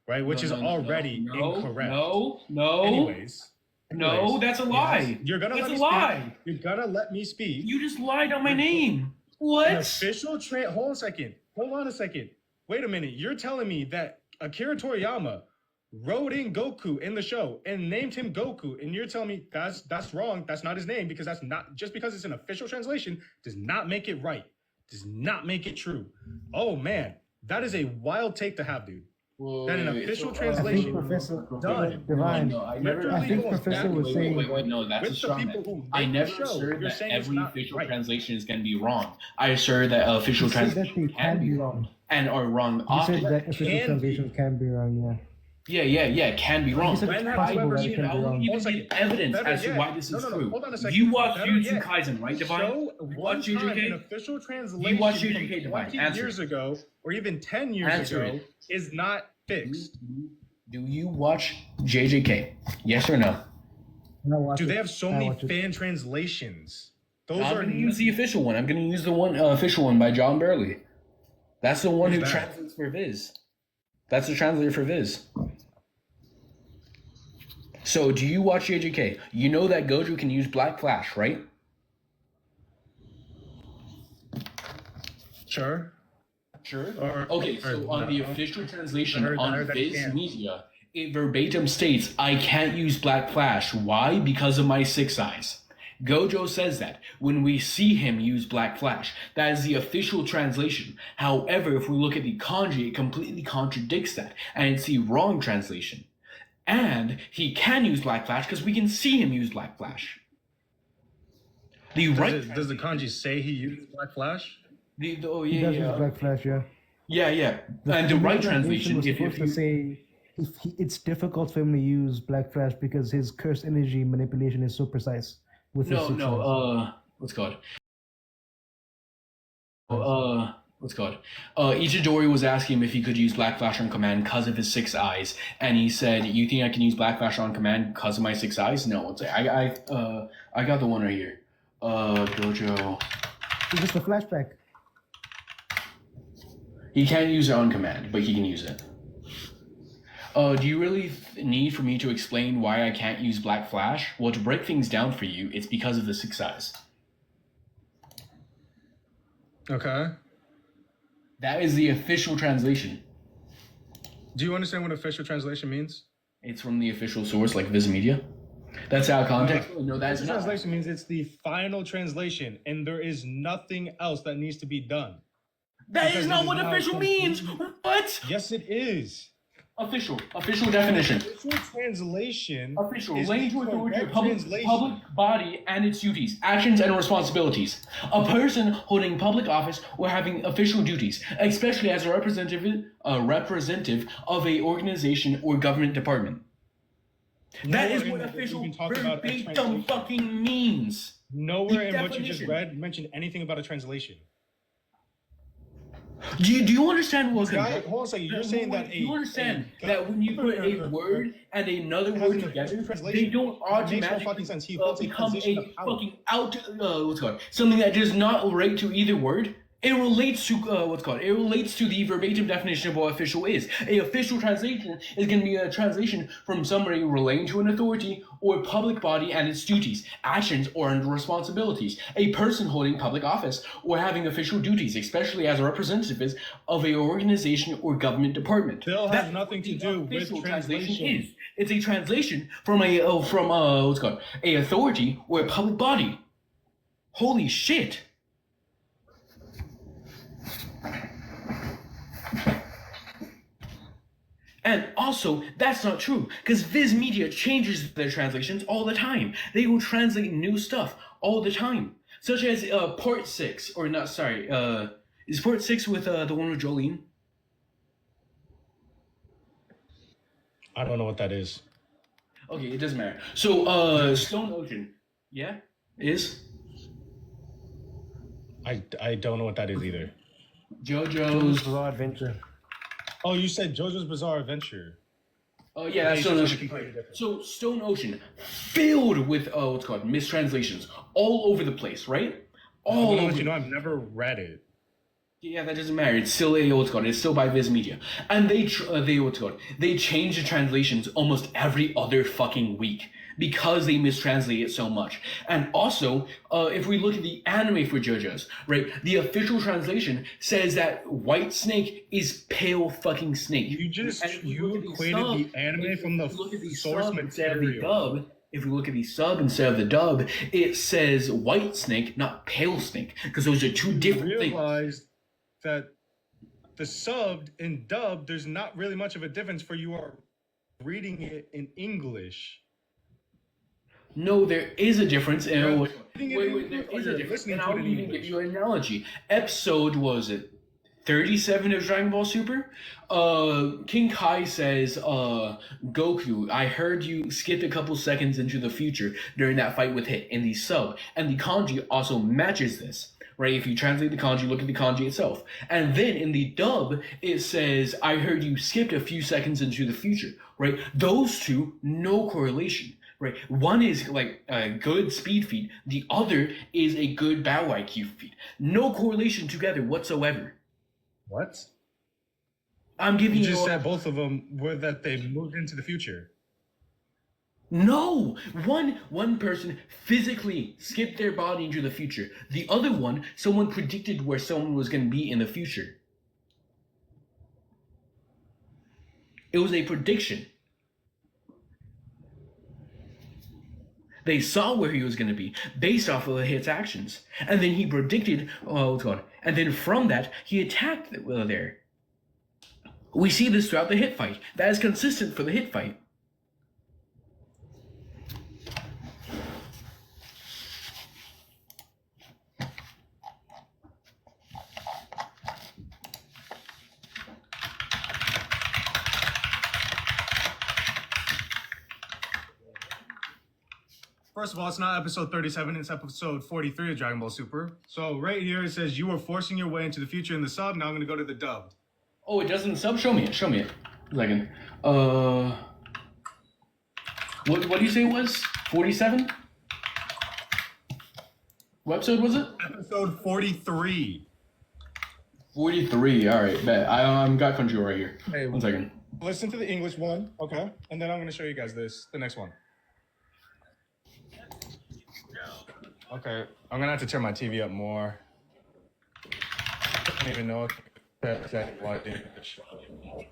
right? Which is already incorrect. Anyways, that's a lie. You're gonna that's let me a lie. Speak. You're gonna let me speak. You just lied on my name. What? An official hold on a second. Wait a minute. You're telling me that Akira Toriyama wrote in Goku in the show and named him Goku, and you're telling me that's wrong. That's not his name, because that's not, just because it's an official translation does not make it right. Does not make it true. Oh man, that is a wild take to have, dude. That an official translation done. Divine. No, I think Professor was saying. Wait, no, that's a straw man. I never asserted that every official translation is going to be wrong. I assert that official translations can be wrong and are wrong You often. said that official translations can be wrong, yeah. Yeah, can be wrong. When have I you ever will seen give evidence as to why this is true. Hold on a second. You watch Jujutsu Kaisen, right, Divine? Show You watch one time JJK? an official translation You watch from JJK, Divine. 20 Answer years it. ago, or even 10 years Answer ago, it. is not fixed. Do you watch JJK? Yes or no? Do they have so many fan translations? Those I'm are going to use the official one. I'm going to use the one official one by John Burley. That's the one who Who's that? translates for Viz. That's the translator for Viz. So, do you watch JJK? You know that Gojo can use Black Flash, right? Sure. Okay, so on the official translation I on heard that Viz can. Media, it verbatim states, I can't use Black Flash. Why? Because of my 6 eyes. Gojo says that when we see him use Black Flash. That is the official translation. However, if we look at the kanji, it completely contradicts that, and it's the wrong translation. And he can use Black Flash because we can see him use Black Flash. Does the kanji say he used Black Flash? He does use Black Flash, yeah. Yeah. And the right translation, was supposed to say it's difficult for him to use Black Flash because his curse energy manipulation is so precise. With his six eyes. What's called? Ichidori was asking him if he could use Black Flash on command because of his 6 eyes, and he said, "You think I can use Black Flash on command because of my 6 eyes?" No, it's I got the one right here. Gojo. It's just a flashback. He can't use it on command, but he can use it. Do you really need for me to explain why I can't use Black Flash? Well, to break things down for you, it's because of the 6 eyes. Okay. That is the official translation. Do you understand what official translation means? It's from the official source, like Viz Media. That's out of context. No, that's official not. Translation means it's the final translation, and there is nothing else that needs to be done. That is not what official means. What? Yes, it is. Official definition. Official translation. Official, is laying to the authority of correct translation. public body and its duties, actions, and responsibilities. A person holding public office or having official duties, especially as a representative of a organization or government department. That is what official verbatim fucking means. Nowhere in what you just read mentioned anything about a translation. Do you understand what? Hold on a second. You're saying that you understand that when you put a word and another word together, they don't automatically become a fucking something that does not relate to either word. It relates to It relates to the verbatim definition of what official is. A official translation is going to be a translation from somebody relating to an authority or public body and its duties, actions, or responsibilities. A person holding public office or having official duties, especially as a representative of an organization or government department. Still has nothing to do with translation. It's a translation from a authority or a public body. Holy shit. And also, that's not true, because Viz Media changes their translations all the time. They will translate new stuff all the time. Such as Part 6, or not, sorry, is Part 6 with the one with Jolene? I don't know what that is. Okay, it doesn't matter. So, Stone Ocean, yeah, is? I don't know what that is either. JoJo's Bizarre Adventure. Oh, you said JoJo's Bizarre Adventure. Oh yeah, that's Stone Ocean. So Stone Ocean, filled with mistranslations all over the place, right? All over. You know, I've never read it. Yeah, that doesn't matter. It's still it's still by Viz Media, and they change the translations almost every other fucking week because they mistranslate it so much. And also, if we look at the anime for JoJo's, right, the official translation says that White Snake is pale fucking snake. You equated the anime from the source material. If we look at the sub instead of the dub, it says White Snake, not Pale Snake, because those are two different things. Realized that the subbed and dubbed, there's not really much of a difference for you are reading it in English. No, there is a difference. There is a difference. And I'll even give you an analogy. Episode, what was it, 37 of Dragon Ball Super? King Kai says, Goku, I heard you skipped a couple seconds into the future during that fight with Hit in the sub. And the kanji also matches this, right? If you translate the kanji, look at the kanji itself. And then in the dub, it says, I heard you skipped a few seconds into the future, right? Those two, no correlation. Right, one is like a good speed feed. The other is a good battle IQ feed. No correlation together whatsoever. What? I'm giving you. You just said both of them were that they moved into the future. No, one person physically skipped their body into the future. The other one, someone predicted where someone was going to be in the future. It was a prediction. They saw where he was going to be based off of Hit's actions. And then he predicted, and then from that, he attacked there. We see this throughout the Hit fight. That is consistent for the Hit fight. First of all, it's not episode 37, it's episode 43 of Dragon Ball Super. So right here it says you were forcing your way into the future in the sub. Now I'm gonna go to the dubbed. Oh, it doesn't sub? Show me it. A second. What do you say it was? 47? What episode was it? Episode 43. 43, alright, bet. I got Crunchyroll right here. Hey, 1 second. Listen to the English one, okay? And then I'm gonna show you guys the next one. Okay, I'm gonna have to turn my TV up more. I don't even know if that's what it is. You'll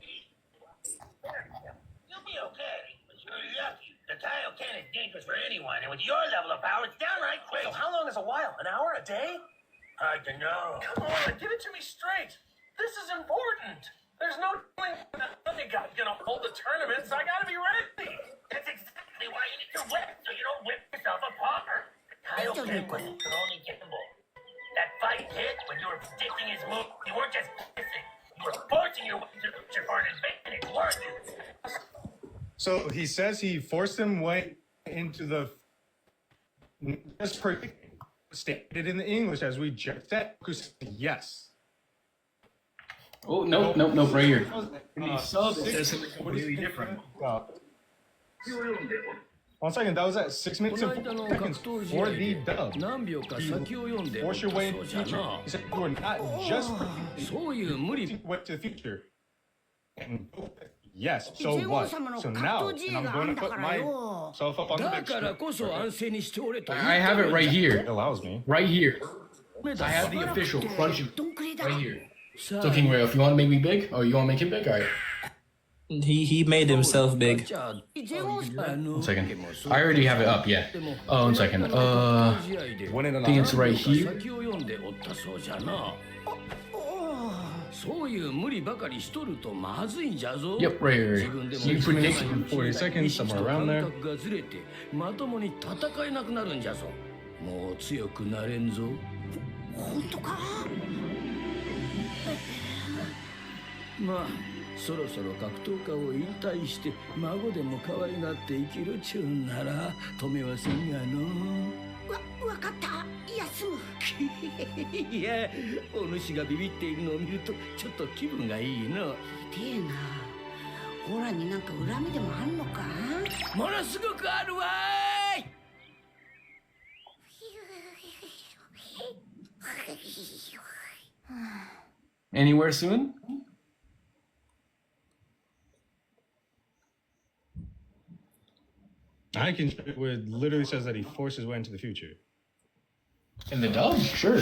be okay, but you're lucky. The Kaioken is dangerous for anyone, and with your level of power, it's downright crazy. So how long is a while? An hour? A day? Hard to know. Come on, give it to me straight. This is important. There's no telling when the guy's gonna hold the tournament, so I gotta be ready. That's exactly why you need to whip, so you don't whip yourself apart. Kyle King was an only gamble. That fight hit when you were predicting his move. You weren't just guessing. You were forcing your way to the future for an advantage, weren't you? So he says he forced him way into the just stated in the English as we just said. Yes. Oh no, right here. In the sub, it says something completely different. 1 second, that was at 6 minutes and 4 seconds for the dub. You force your way into the future. He said you are not just went to the future. And yes, so what? So now, and I'm going to put myself up on the big screen. I have it right here. It allows me. Right here. I have the official crunchy right here. So King Rail, if you want to make me big, or you want to make him big, alright. He made himself big. 1 second. I already have it up, yeah. 1 second. I think it's right here. Yep, right here. You predict in 40 seconds, somewhere around there. そろそろ格闘家を引退して孫でも可愛がって生きるちゅうんなら止めませんがのわかった休むいやお主がビビっているのを見るとちょっと気分がいいのてえなホラになんか恨みでもあんのかものすごくあるわーい Anywhere soon? I can would literally says that he forced his way into the future. In the dub? Sure.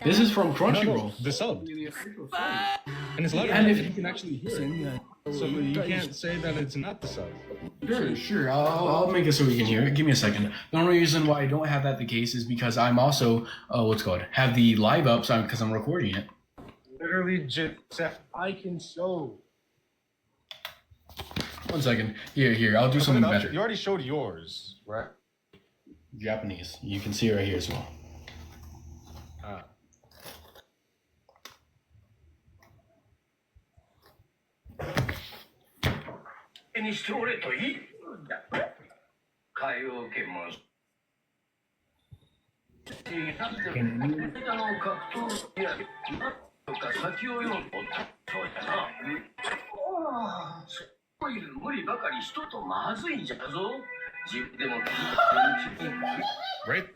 This is from Crunchyroll. The sub. And it's letter. And if you can actually hear it. So you can't say that it's not the sub. Sure. I'll make it so we can hear it. Give me a second. The only reason why I don't have that the case is because I'm also have the live up because I'm recording it. Literally just said I can show. 1 second. Here. I'll do something better. You already showed yours, right? Japanese. You can see it right here as well. Right?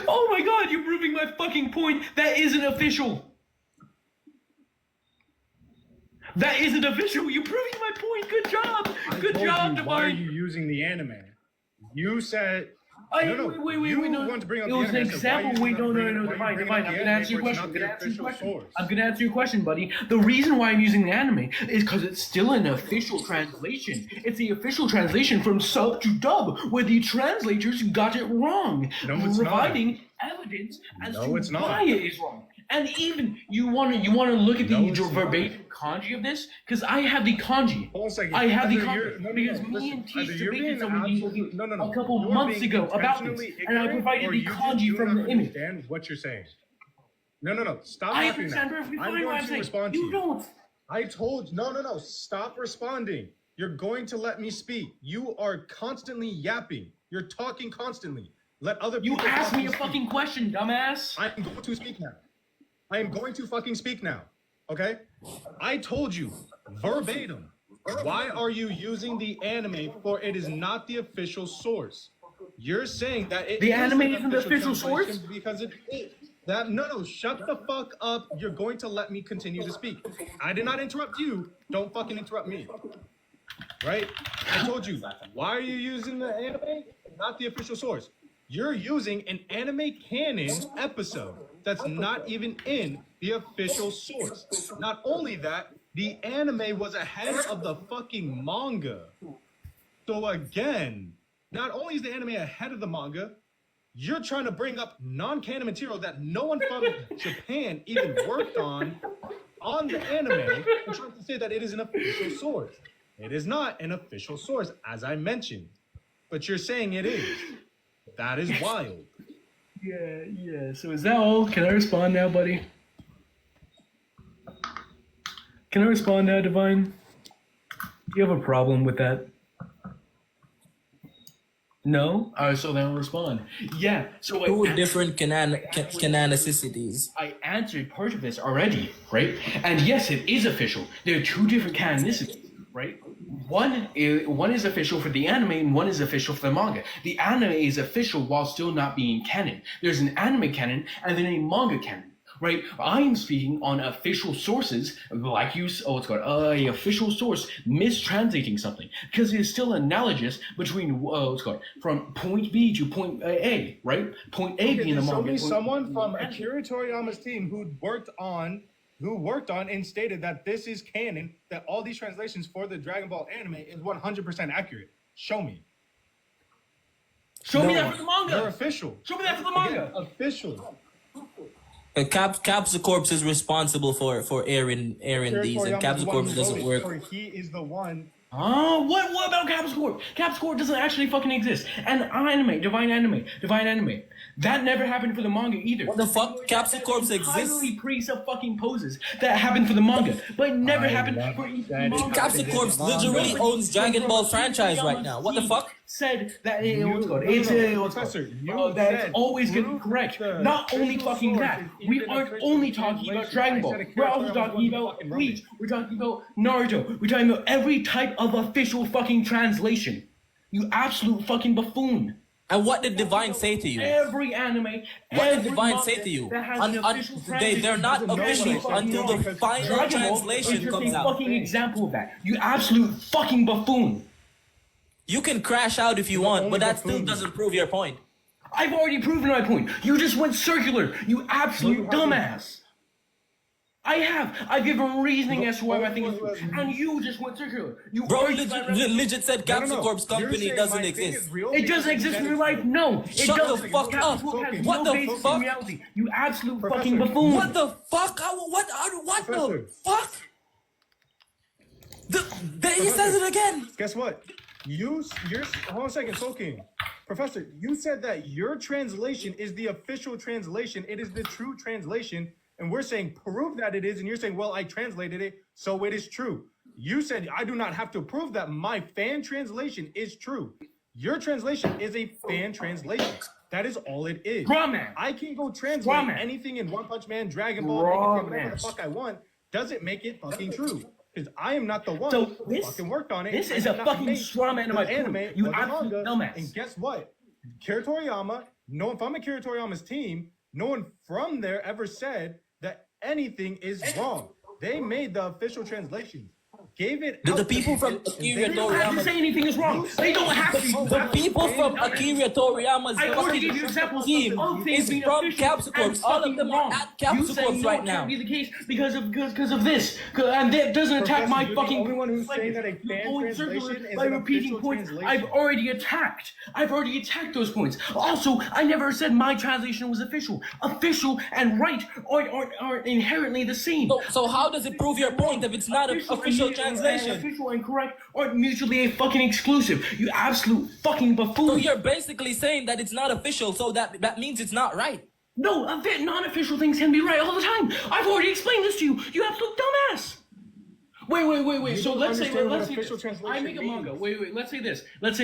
Oh my god, you're proving my fucking point. That isn't official. That isn't official. You're proving my point. Good job. Good job, Why are Devine. you using the anime? You said. Wait, no. No. To bring up It was an example. Wait, no. Divine. I'm gonna answer your question. I'm gonna answer your question, buddy. The reason why I'm using the anime is because it's still an official translation. It's the official translation from sub to dub, where the translators got it wrong, providing evidence as to why it is wrong. And even you want to look at the verbatim kanji of this, because I have the kanji. I have the kanji because me and Teach debated something a couple months ago about this, and I provided the kanji from the image. Understand what you're saying? No. Stop. I understand perfectly fine what I'm saying. Respond to You don't. I told no. Stop responding. You're going to let me speak. You are constantly yapping. You're talking constantly. Let other people. You asked me a fucking question, dumbass. I'm going to speak now. I am going to fucking speak now. Okay? I told you verbatim. Why are you using the anime for it is not the official source? You're saying that it the is anime isn't the official translation source? because it is. That no, shut the fuck up. You're going to let me continue to speak. I did not interrupt you. Don't fucking interrupt me. Right? I told you. Why are you using the anime? Not the official source. You're using an anime canon episode that's not even in the official source. Not only that, the anime was ahead of the fucking manga. So again, not only is the anime ahead of the manga, You're trying to bring up non-canon material that no one from Japan even worked on the anime and trying to say that it is an official source. It is not an official source, as I mentioned. But you're saying it is. That is wild. Yeah. So is that all? Can I respond now, buddy? Can I respond now, Divine? Do you have a problem with that? No? Alright, so then I'll respond. Yeah, so Two different canonicicities. I answered part of this already, right? And yes, it is official. There are two different canonicities, right? One is official for the anime and one is official for the manga. The anime is official while still not being canon. There's an anime canon and then a manga canon, right? I'm speaking on official sources, like a official source mistranslating something because it's still analogous between from point B to point A, right? Point A being the manga. Show me someone from Akira Toriyama's team who worked on and stated that this is canon, that all these translations for the Dragon Ball anime is 100% accurate. Show me. Show me that for the manga. They're official. Show me that for the manga. Again, official. Capsicorps is responsible for airing these, and Capsicorps doesn't work. He is the one. Oh, what about Capsicorp? Capsicorp doesn't actually fucking exist. And Divine Anime. That never happened for the manga either. What the fuck? Capsicorps exists? Highly pre-fucking poses that happened for the manga, but it never happened for manga. Capsicorps literally owns Dragon Ball franchise right now. What the fuck? Said that Professor, that's always gonna be correct. Not only fucking that, we aren't only talking about Dragon Ball. We're also talking about Bleach. We're talking about Naruto. We're talking about every type of official fucking translation. You absolute fucking buffoon. And what did Divine say to you? Every anime. What did Divine say to you? They're not official until the final translation comes out. Fucking example of that. You absolute fucking buffoon. You can crash out if you want, but that still doesn't prove your point. I've already proven my point. You just went circular. You absolute dumbass. I've given reasoning as to why I think it's true. And you just went circular. Bro, legit said Capsicorp's company doesn't exist. It doesn't exist in real life. No, it Shut doesn't. the fuck up. What the fuck? Reality. You absolute fucking buffoon. What the fuck? What the fuck? He says it again. Guess what? You're hold on a second, soulking. Professor, you said that your translation is the official translation. It is the true translation. And we're saying, prove that it is. And you're saying, well, I translated it, so it is true. You said, I do not have to prove that my fan translation is true. Your translation is a fan translation. That is all it is. Raw-man. I can go translate anything in One Punch Man, Dragon Ball, whatever the fuck I want. Doesn't make it fucking true. Because I am not the one who fucking worked on it. This is a fucking straw man of my anime. You absolute dumbass. And guess what? Akira Toriyama, no one from Akira Toriyama's team, no one from there ever said that anything is wrong. They made the official translation. Gave it. The people from Akira They don't have to Toriyama's say anything is wrong. They don't have to. the people from Akira Toriyama's I already gave you examples team of things is being from official Capsicorps. and All of them are fucking at wrong. You saying Capsicorps no, right it now. can't be the case because of this, and that doesn't attack my Professor, you're fucking. the only one who's saying that a You're fan going translation circular is by an repeating official points translation. I've already attacked those points. Also, I never said my translation was official. Official and right are inherently the same. So how does it prove your point if it's not an official translation? Official and correct aren't mutually a fucking exclusive. You absolute fucking buffoon. So you're basically saying that it's not official, so that means it's not right. No, non-official things can be right all the time. I've already explained this to you. You absolute dumbass. Wait. So let's say this. I make a manga. Wait. Let's say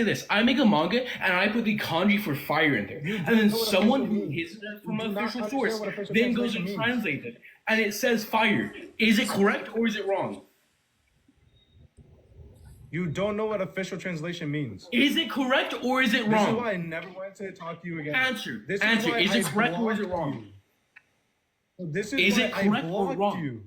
this. I make a manga and I put the kanji for fire in there, and then someone who is from an official source then goes and translates it, and it says fire. Is it correct or is it wrong? You don't know what official translation means. Is it correct or is it This is wrong? why I never wanted to talk to you again. Answer. This Answer. why Is it I correct or is it blocked wrong? you. This Is why it I correct or blocked wrong? you.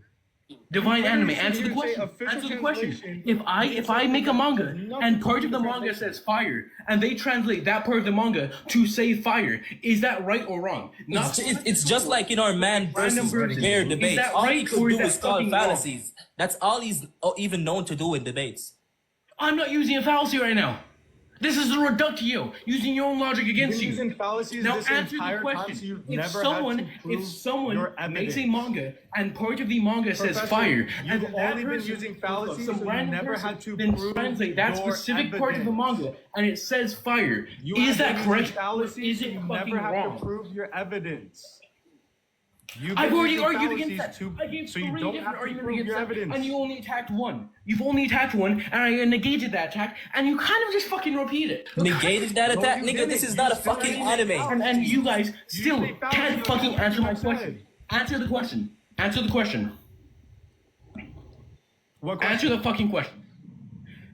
Divine Why Anime, do you answer the say question. official Answer the question. translation? If I make a manga and part of the manga says fire, and they translate that part of the manga to say fire, is that right or wrong? It's just like in our man versus bear debates. that All he right could or is do that is call fucking wrong? fallacies. That's all he's even known to do in debates. I'm not using a fallacy right now. This is a reductio, using your own logic against you. Using fallacies Now this answer the entire time, question. so you've If never someone, had to prove if someone your makes a evidence. manga and part of the manga says Professor, fire, you've and then that only been person, using fallacies, some so you random never person had to then prove translate that your specific part of the evidence. manga and it says fire. You Is have that been correct? using Or fallacies, is it you fucking never have wrong? to prove your evidence. I've already argued fallacies against that. I gave so you three don't different have to arguments prove against your that, evidence. and you only attacked one. You've only attacked one, and I negated that attack, and you kind of just fucking repeat it. Negated that No, attack, you nigga. This didn't. is You not a still fucking didn't. anime. And you guys still say fallacy can't on fucking what answer my you question. said. Answer the question. Answer the question. What question? Answer the fucking question.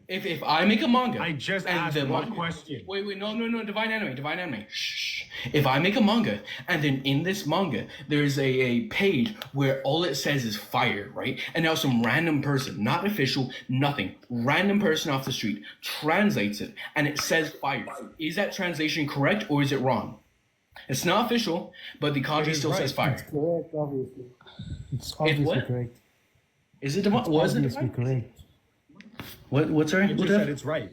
If I make a manga, I just and asked the what manga- question. Wait, no, divine anime. Shh. If I make a manga, and then in this manga, there's a page where all it says is fire, right? And now some random person, not official, nothing, random person off the street translates it, and it says fire. Is that translation correct or is it wrong? It's not official, but the kanji still says fire. Correct, obviously. It's obviously what? correct. Is it divine? Was it Obviously divine? correct. What? Sorry. You What just the- said it's right.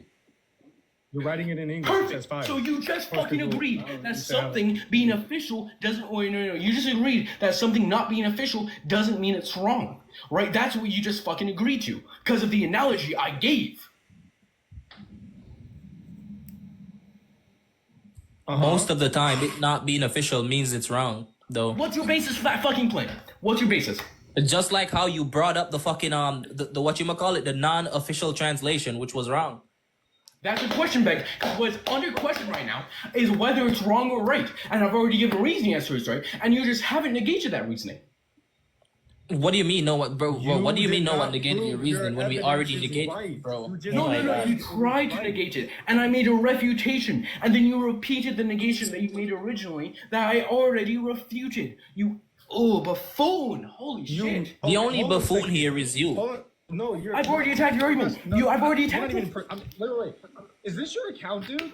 You're writing it in English. It says Perfect. fire. So you just First fucking of all, agreed I don't that understand. something being official doesn't. Or no. You just agreed that something not being official doesn't mean it's wrong, right? That's what you just fucking agreed to because of the analogy I gave. Most of the time, it not being official means it's wrong, though. What's your basis for that fucking claim? What's your basis? Just like how you brought up the fucking the whatchamacallit, the non-official translation, which was wrong. That's a question, Beck. What's under question right now is whether it's wrong or right, and I've already given a reasoning as to it's right, and you just haven't negated that reasoning. What do you mean? No, what, bro? What do you did mean? No not one negated your prove your reasoning when we evidence already is negated, right. bro? You just- No, Oh my God. you tried to negate it, and I made a refutation, and then you repeated the negation that you made originally that I already refuted. You, buffoon! Holy shit! The only hold on a buffoon second. here is you. Hold on. No, you're. I've already attacked your argument. I've already attacked it. Wait. Is this your account, dude?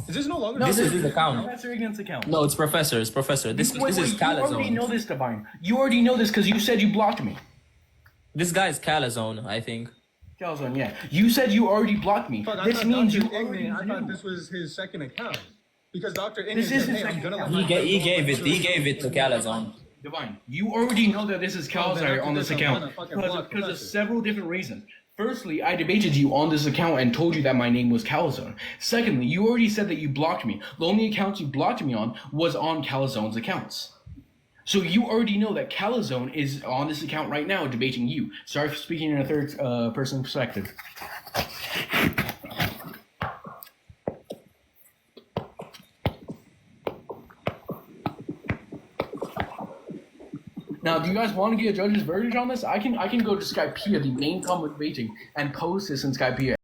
Is this no longer? This is his account. Professor Ignorance account. No, it's Professor. It's Professor. This is You already Calazone. know this, Divine. You already know this because you said you blocked me. This guy's Calazone, I think. Calzone, yeah. You said you already blocked me. Fuck, I This thought means you Dr. already Ignan, I thought knew. this was his second account. Because Dr. Ignan This is said, his hey, I'm second gonna let account. my He friend go gave it to Calazone. Divine, you already know that this is Calzire after on this this, I'm account gonna fucking block because of Professor. several different reasons. Firstly, I debated you on this account and told you that my name was Calzone. Secondly, you already said that you blocked me. The only accounts you blocked me on was on Calzone's accounts. So you already know that Calzone is on this account right now debating you. Sorry for speaking in a third person perspective. Now, do you guys want to get a judge's verdict on this? I can go to Skypea, the main comment debating, and post this in Skypea.